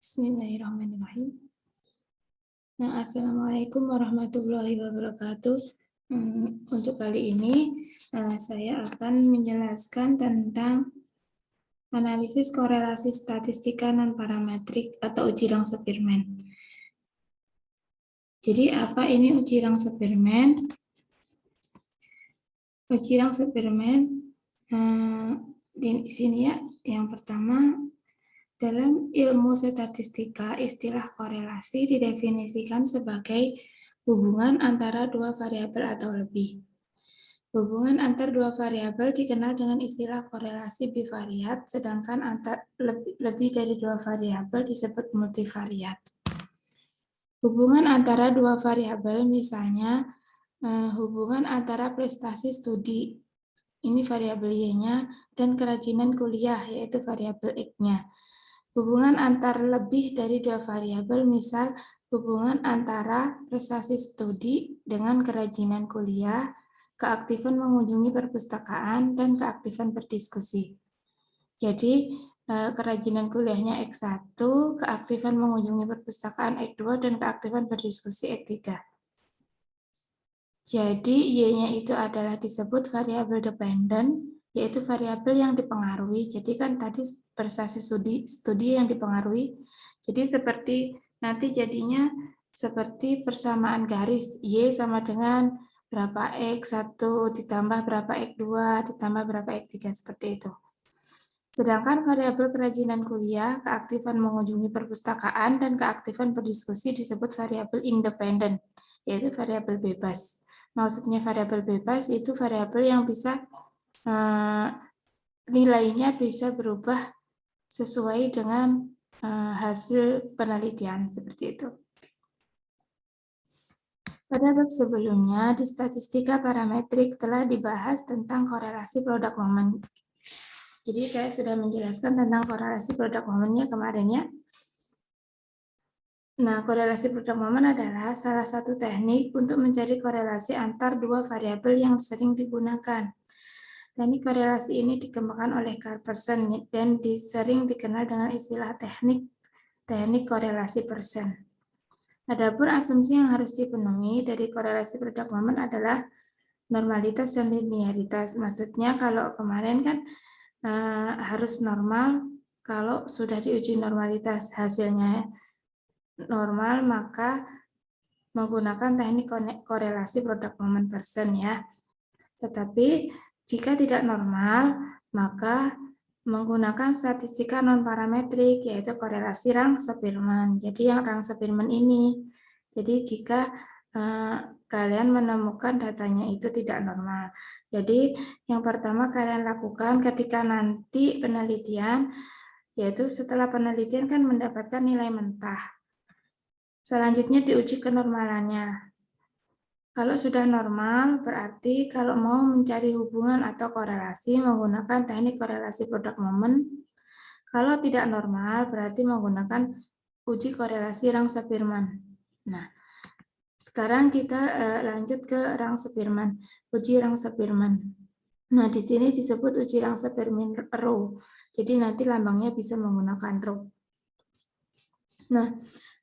Bismillahirrahmanirrahim. Assalamualaikum warahmatullahi wabarakatuh. Untuk kali ini saya akan menjelaskan tentang analisis korelasi statistika non-parametrik atau uji Rangse-Spearman. Jadi apa ini uji Rangse-Spearman? Uji Rangse-Spearman di sini ya, yang pertama, dalam ilmu statistika, istilah korelasi didefinisikan sebagai hubungan antara dua variabel atau lebih. Hubungan antar dua variabel dikenal dengan istilah korelasi bivariat, sedangkan lebih dari dua variabel disebut multivariat. Hubungan antara dua variabel misalnya hubungan antara prestasi studi, ini variabel Y-nya, dan kerajinan kuliah, yaitu variabel X-nya. Hubungan antar lebih dari dua variabel, misal hubungan antara prestasi studi dengan kerajinan kuliah, keaktifan mengunjungi perpustakaan, dan keaktifan berdiskusi. Jadi, kerajinan kuliahnya X1, keaktifan mengunjungi perpustakaan X2, dan keaktifan berdiskusi X3. Jadi, Y-nya itu adalah disebut variabel dependen, yaitu variabel yang dipengaruhi. Jadi kan tadi prestasi studi yang dipengaruhi. Jadi seperti nanti jadinya seperti persamaan garis. Y sama dengan berapa X1 ditambah berapa X2 ditambah berapa X3, seperti itu. Sedangkan variabel kerajinan kuliah, keaktifan mengunjungi perpustakaan, dan keaktifan berdiskusi disebut variabel independen, yaitu variabel bebas. Maksudnya variabel bebas itu variabel yang bisa nilainya bisa berubah sesuai dengan hasil penelitian, seperti itu. Pada bab sebelumnya, di statistika parametrik telah dibahas tentang korelasi produk momen. Jadi saya sudah menjelaskan tentang korelasi produk momennya kemarin ya. Nah, korelasi produk momen adalah salah satu teknik untuk mencari korelasi antar dua variabel yang sering digunakan. Teknik korelasi ini dikembangkan oleh Carl Pearson dan sering dikenal dengan istilah teknik korelasi Pearson. Adapun asumsi yang harus dipenuhi dari korelasi produk momen adalah normalitas dan linearitas. Maksudnya kalau kemarin kan harus normal, kalau sudah diuji normalitas hasilnya normal, maka menggunakan teknik korelasi produk momen Pearson ya. Tetapi jika tidak normal, maka menggunakan statistika non-parametrik, yaitu korelasi Rangse-Spearman. Jadi yang Rangse-Spearman ini. Jadi jika kalian menemukan datanya itu tidak normal. Jadi yang pertama kalian lakukan ketika nanti penelitian, yaitu setelah penelitian kan mendapatkan nilai mentah. Selanjutnya diuji kenormalannya. Kalau sudah normal, berarti kalau mau mencari hubungan atau korelasi menggunakan teknik korelasi produk momen. Kalau tidak normal, berarti menggunakan uji korelasi Rangse-Spearman. Nah, sekarang kita lanjut ke Rangse-Spearman, uji Rangse-Spearman. Nah, di sini disebut uji Rangse-Spearman rho. Jadi nanti lambangnya bisa menggunakan rho. Nah,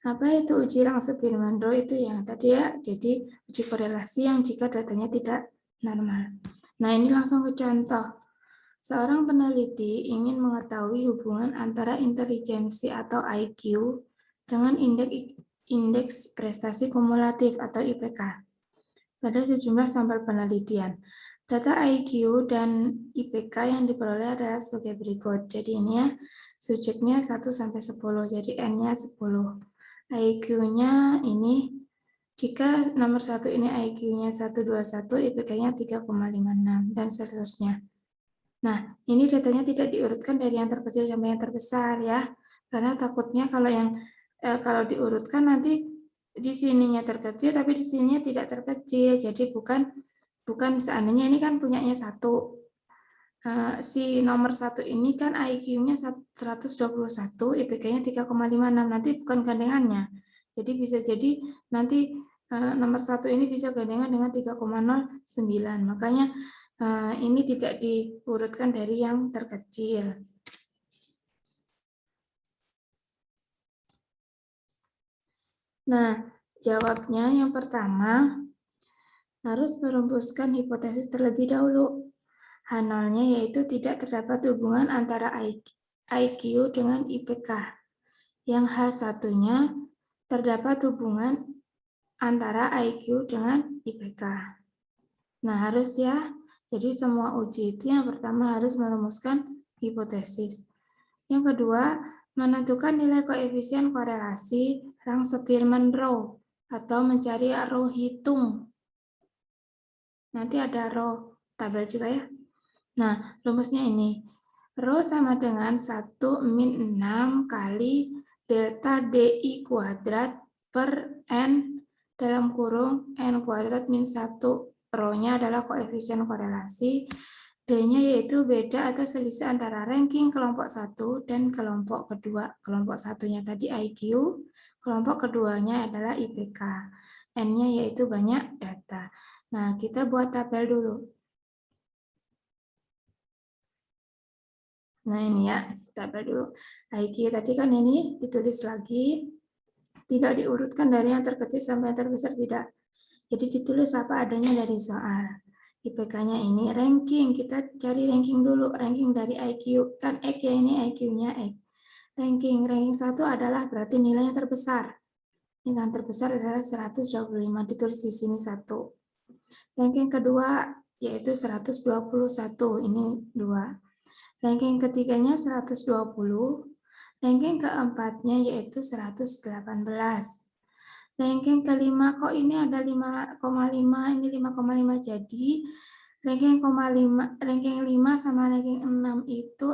apa itu uji Rangse-Spearman rho itu ya tadi ya, jadi uji korelasi yang jika datanya tidak normal. Nah, ini langsung ke contoh. Seorang peneliti ingin mengetahui hubungan antara intelijensi atau IQ dengan indeks prestasi kumulatif atau IPK pada sejumlah sampel penelitian. Data IQ dan IPK yang diperoleh adalah sebagai berikut. Jadi ini ya, subjeknya 1 sampai 10, jadi N-nya 10. IQ-nya ini, jika nomor 1 ini IQ-nya 121, IPK-nya 3,56, dan seterusnya. Nah, ini datanya tidak diurutkan dari yang terkecil sampai yang terbesar ya, karena takutnya kalau diurutkan nanti di sininya terkecil, tapi di sininya tidak terkecil. Jadi bukan seandainya ini kan punyanya 1. Si nomor 1 ini kan IQ-nya 121, IPK-nya 3,56, nanti bukan gandengannya. Jadi bisa jadi nanti nomor 1 ini bisa gandengan dengan 3,09. Makanya ini tidak diurutkan dari yang terkecil. Nah, jawabnya yang pertama harus merumuskan hipotesis terlebih dahulu. H0-nya yaitu tidak terdapat hubungan antara IQ dengan IPK. Yang H1-nya terdapat hubungan antara IQ dengan IPK. Nah, harus ya. Jadi semua uji itu yang pertama harus merumuskan hipotesis. Yang kedua, menentukan nilai koefisien korelasi rang Spearman-Rho atau mencari rho hitung. Nanti ada rho tabel juga ya. Nah, rumusnya ini. Rho sama dengan 1 min 6 kali delta DI kuadrat per N dalam kurung N kuadrat min 1. Rho-nya adalah koefisien korelasi. D-nya yaitu beda atau selisih antara ranking kelompok 1 dan kelompok kedua. Kelompok satunya tadi IQ, kelompok keduanya adalah IPK. N-nya yaitu banyak data. Nah, kita buat tabel dulu. Nah, ini ya, tabel dulu. IQ tadi kan ini ditulis lagi, tidak diurutkan dari yang terkecil sampai yang terbesar, tidak. Jadi ditulis apa adanya dari soal. IPK-nya ini ranking, kita cari ranking dulu, ranking dari IQ. Kan X ya, ini IQ-nya X. Ranking 1 adalah berarti nilai yang terbesar. Nilai yang terbesar adalah 125, ditulis di sini 1. Ranking kedua yaitu 121, ini 2. Ranking ketiganya 120, ranking keempatnya yaitu 118. Ranking kelima kok ini ada 5,5, ini 5,5, jadi ranking 5 sama ranking 6 itu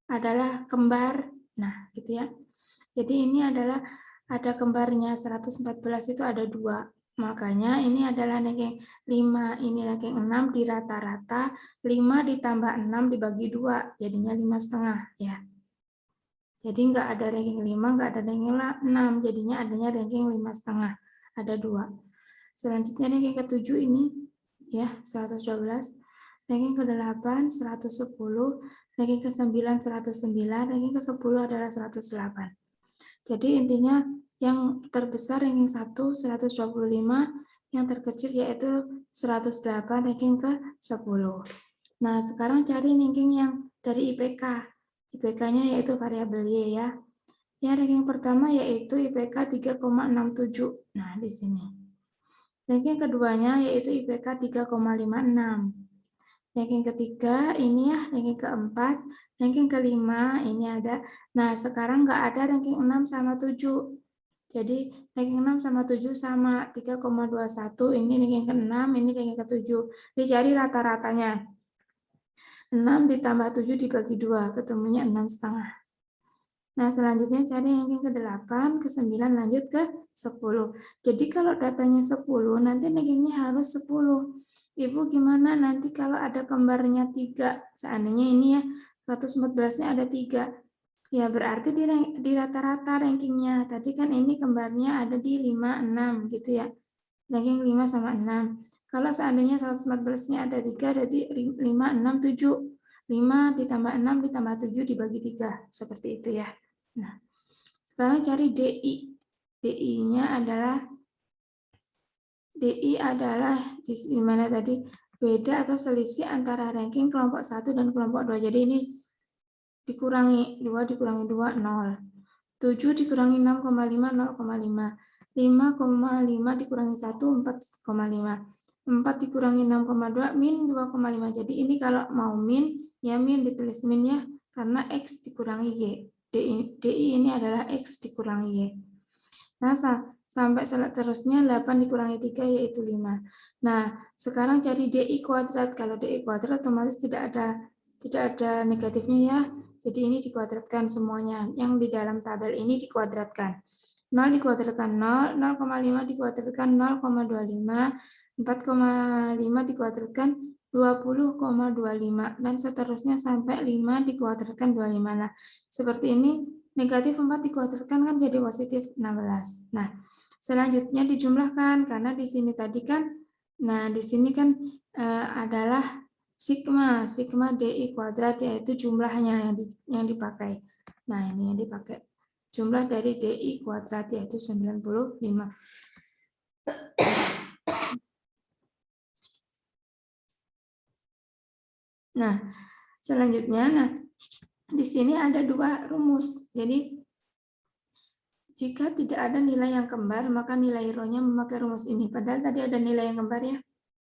adalah kembar. Nah, gitu ya. Jadi ini adalah ada kembarnya, 114 itu ada 2. Makanya ini adalah ranking 5, ini ranking 6 di rata-rata, 5 ditambah 6 dibagi 2, jadinya 5,5 ya. Jadi nggak ada ranking 5, nggak ada ranking 6, jadinya adanya ranking 5,5, ada 2. Selanjutnya ranking ke-7 ini, ya 112, ranking ke-8 110, ranking ke-9 109, ranking ke-10 adalah 108. Jadi intinya yang terbesar ranking 1, 125, yang terkecil yaitu 108, ranking ke-10. Nah, sekarang cari ranking yang dari IPK. IPK-nya yaitu variabel Y ya. Yang ranking pertama yaitu IPK 3,67. Nah, di sini. Ranking keduanya yaitu IPK 3,56. Ranking ketiga ini ya, ranking keempat. Ranking kelima ini ada. Nah, sekarang nggak ada ranking 6 sama 7. Jadi ranking 6 sama 7 sama 3,21. Ini ranking ke-6, ini ranking ke-7. Dicari rata-ratanya. 6 ditambah 7 dibagi 2, ketemunya 6,5. Nah, selanjutnya cari ranking ke-8, ke-9, lanjut ke 10. Jadi kalau datanya 10, nanti rankingnya harus 10. Ibu gimana nanti kalau ada kembarnya 3? Seandainya ini ya, 114-nya ada 3. Ya, berarti di rata-rata rankingnya. Tadi kan ini kembarnya ada di 5, 6 gitu ya. Ranking 5 sama 6. Kalau seandainya 114-nya ada 3, berarti 5, 6, 7. 5 ditambah 6 ditambah 7 dibagi 3. Seperti itu ya. Nah, sekarang cari DI. DI-nya adalah di mana tadi beda atau selisih antara ranking kelompok 1 dan kelompok 2. Jadi ini dikurangi 2 dikurangi 2 0. 7 dikurangi 6,5 0,5. 5,5 dikurangi 1 4,5. 4 dikurangi 6,2 min 2,5. Jadi ini kalau mau min ya min ditulis min ya karena X dikurangi Y. DI ini adalah X dikurangi Y. Nah, sampai seterusnya 8 dikurangi 3 yaitu 5. Nah, sekarang cari DI kuadrat. Kalau DI kuadrat otomatis tidak ada negatifnya ya. Jadi ini dikuadratkan semuanya. Yang di dalam tabel ini dikuadratkan. 0 dikuadratkan 0, 0,5 dikuadratkan 0,25, 4,5 dikuadratkan 20,25, dan seterusnya sampai 5 dikuadratkan 25. Nah, seperti ini, negatif 4 dikuadratkan kan jadi positif 16. Nah, selanjutnya dijumlahkan, karena di sini tadi kan, nah di sini kan adalah sigma DI kuadrat, yaitu jumlahnya yang dipakai. Nah, ini yang dipakai. jumlah dari DI kuadrat yaitu 95. Nah, selanjutnya, di sini ada dua rumus. Jadi, jika tidak ada nilai yang kembar, maka nilai rho-nya memakai rumus ini. Padahal tadi ada nilai yang kembar ya.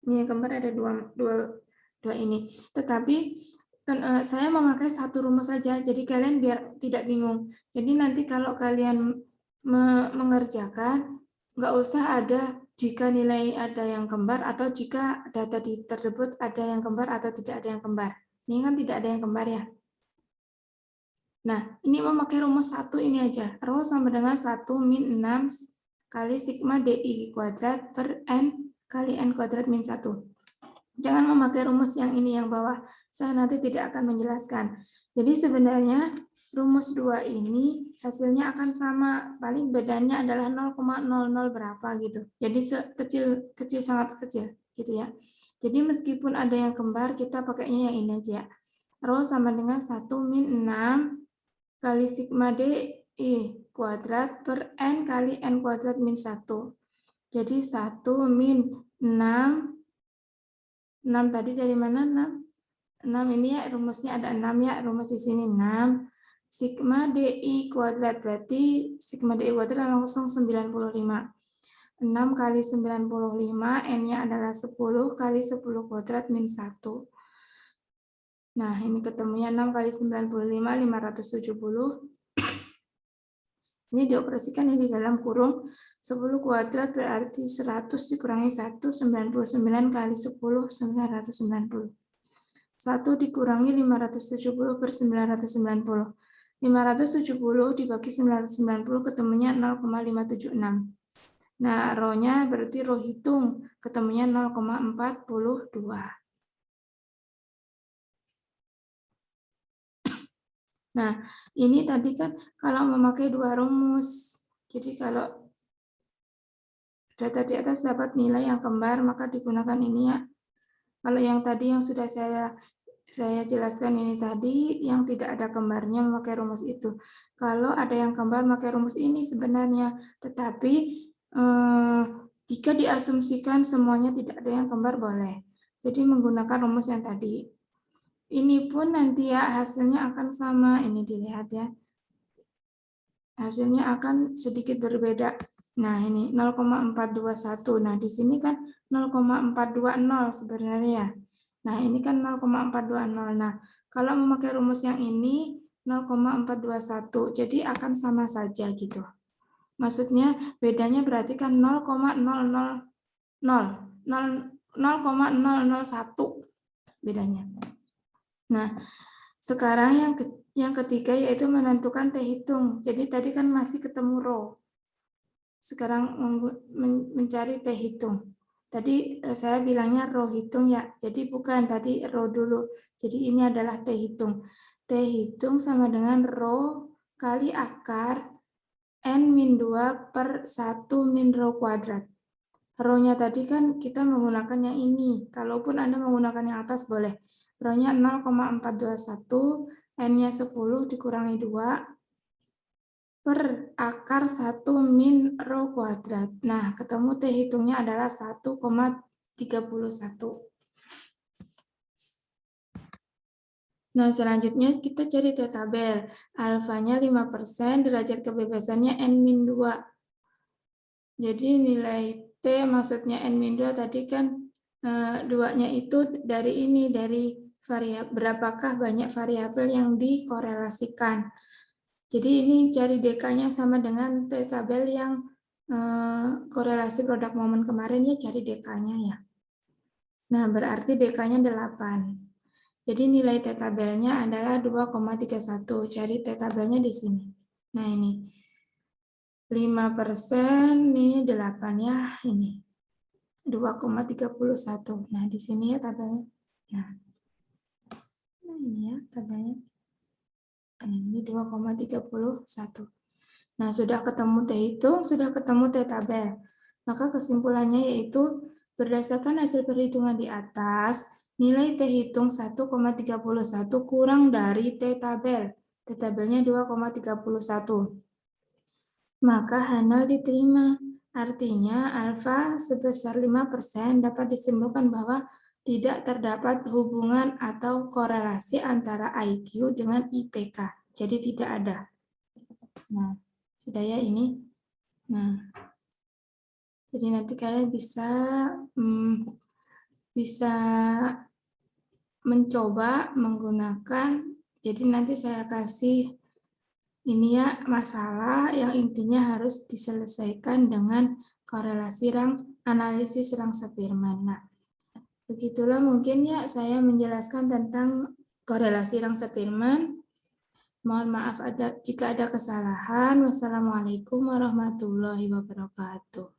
Ini yang kembar ada dua ini. Tetapi saya memakai satu rumus saja, jadi kalian biar tidak bingung. Jadi nanti kalau kalian mengerjakan, nggak usah ada jika nilai ada yang kembar atau jika data tersebut ada yang kembar atau tidak ada yang kembar. Ini kan tidak ada yang kembar ya. Nah, ini memakai rumus satu ini aja. Rho sama dengan 1 min 6 kali sigma DI kuadrat per N kali N kuadrat min 1. Jangan memakai rumus yang ini yang bawah. Saya nanti tidak akan menjelaskan. Jadi sebenarnya rumus 2 ini hasilnya akan sama. Paling bedanya adalah 0,00 berapa gitu. Jadi kecil sangat kecil gitu ya. Jadi meskipun ada yang kembar, kita pakainya yang ini aja. Rho sama dengan 1 min 6 kali sigma DI kuadrat per N kali N kuadrat min 1. Jadi 1 min 6. 6 tadi dari mana 6? 6 ini ya rumusnya ada 6 ya. Rumus di sini 6. Sigma DI kuadrat berarti sigma DI kuadrat langsung 95. 6 kali 95 N-nya adalah 10 kali 10 kuadrat min 1. Nah, ini ketemunya 6 kali 95, 570. Ini dioperasikan ini di dalam kurung 10 kuadrat berarti 100 dikurangi 1, 99 kali 10, 990. 1 dikurangi 570 per 990. 570 dibagi 990 ketemunya 0,576. Nah, rho-nya berarti rho hitung ketemunya 0,42. Nah, ini tadi kan kalau memakai dua rumus. Jadi kalau data di atas dapat nilai yang kembar, maka digunakan ini ya. Kalau yang tadi yang sudah saya jelaskan ini tadi, yang tidak ada kembarnya memakai rumus itu. Kalau ada yang kembar memakai rumus ini sebenarnya. Tetapi jika diasumsikan semuanya tidak ada yang kembar boleh. Jadi menggunakan rumus yang tadi. Ini pun nanti ya hasilnya akan sama. Ini dilihat ya. Hasilnya akan sedikit berbeda. Nah, ini 0,421. Nah, di sini kan 0,420 sebenarnya. Nah, ini kan 0,420. Nah, kalau memakai rumus yang ini 0,421. Jadi akan sama saja gitu. Maksudnya bedanya berarti kan 0,001 bedanya. Nah, sekarang yang ketiga yaitu menentukan T hitung. Jadi tadi kan masih ketemu rho. Sekarang mencari T hitung. Tadi saya bilangnya rho hitung ya. Jadi bukan tadi rho dulu. Jadi ini adalah T hitung. T hitung sama dengan rho kali akar N-2 per 1 min rho kuadrat. Rho-nya tadi kan kita menggunakan yang ini. Kalaupun Anda menggunakan yang atas boleh. Rho-nya 0,421, N-nya 10 dikurangi 2 per akar 1 min rho kuadrat. Nah, ketemu T hitungnya adalah 1,31. Nah, selanjutnya kita cari T tabel. Alfanya 5%, derajat kebebasannya N-2. Jadi nilai T maksudnya N-2 tadi kan 2-nya itu dari ini, dari variabel, berapakah banyak variabel yang dikorelasikan. Jadi ini cari DK-nya sama dengan T tabel yang korelasi produk momen kemarin ya, cari DK-nya ya. Nah, berarti DK-nya 8. Jadi nilai T tabelnya adalah 2,31. Cari T tabelnya di sini. Nah, ini 5%, ini 8 ya, ini 2,31. Nah, di sini ya tabelnya. Nah, ini ya tabelnya. Ini 2,31. Nah, sudah ketemu T hitung, sudah ketemu T tabel. Maka kesimpulannya yaitu berdasarkan hasil perhitungan di atas, nilai T hitung 1,31 kurang dari T tabel. T tabelnya 2,31. maka H0 diterima. Artinya alfa sebesar 5% dapat disimpulkan bahwa tidak terdapat hubungan atau korelasi antara IQ dengan IPK. Jadi tidak ada. Nah, sudah ya ini. Nah, jadi nanti kalian bisa mencoba menggunakan. Jadi nanti saya kasih ini ya masalah yang intinya harus diselesaikan dengan korelasi analisis Rangsa-Spearman. Nah, begitulah mungkin ya saya menjelaskan tentang korelasi Rangsa-Spearman. Mohon maaf jika ada kesalahan. Wassalamualaikum warahmatullahi wabarakatuh.